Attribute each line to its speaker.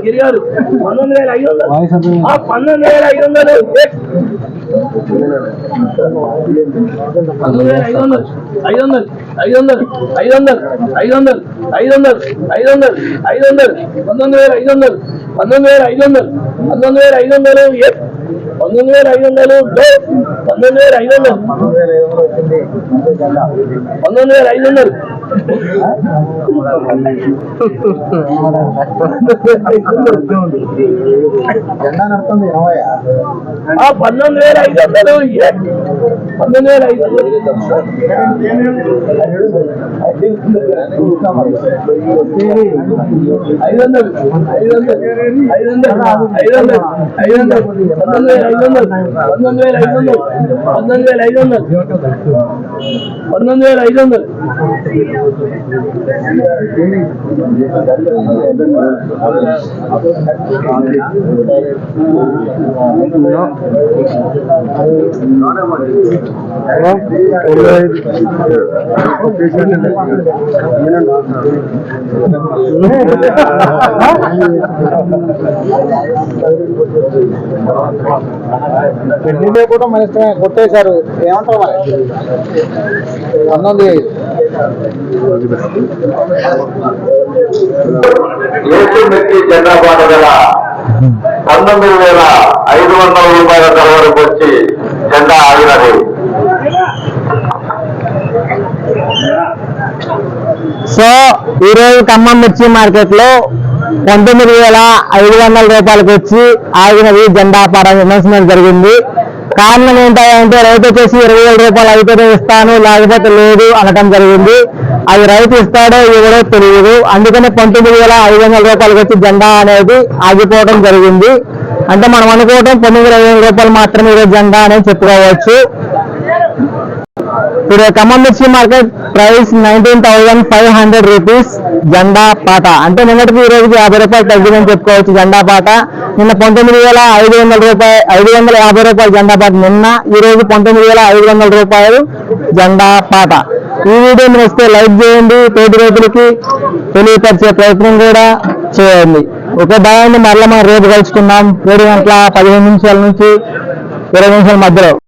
Speaker 1: గిరిగారు 19,500
Speaker 2: కూడా మన ఇష్టమే కొట్టేశారు ఏమంటారు మరి 19
Speaker 3: జెండా పాట గల 19,500 రూపాయల ధర వరకు వచ్చి జెండా ఆగినది.
Speaker 2: సో ఈరోజు ఖమ్మం మిర్చి మార్కెట్ లో 19,500 రూపాయలకు వచ్చి ఆగినది జెండా పాట అనౌన్స్మెంట్ జరిగింది. కారణం ఏంటంటే రైతు వచ్చేసి 20,000 రూపాయలు అయితేనే ఇస్తాను లేకపోతే లేదు అనటం జరిగింది. అది రైతు ఇస్తాడో ఇవ్వడో తెలియదు. అందుకనే 19,500 రూపాయలకు వచ్చి జెండా అనేది ఆగిపోవడం జరిగింది. అంటే మనం అనుకోవడం 9,500 రూపాయలు మాత్రమే ఈరోజు జెండా అనేది చెప్పుకోవచ్చు. ఇప్పుడు ఖమ్మం మిర్చి మార్కెట్ ప్రైస్ 19,500 రూపీస్ జెండా పాట. అంటే నిన్నటికి ఈ రోజుకి 50 రూపాయలు తగ్గిందని చెప్పుకోవచ్చు జెండా పాట. నిన్న 19,500 రూపాయలు 550 రూపాయలు జెండా పాట నిన్న. ఈ రోజు 19,500 రూపాయలు జెండా పాట. ఈ వీడియో మీరు వస్తే లైక్ చేయండి, తోటి రైతులకి తెలియపరిచే ప్రయత్నం కూడా చేయండి. ఒక భయాన్ని మరలా మనం రేపు కలుసుకున్నాం 7 గంటల 15 నిమిషాల నుంచి 20 నిమిషాల మధ్యలో.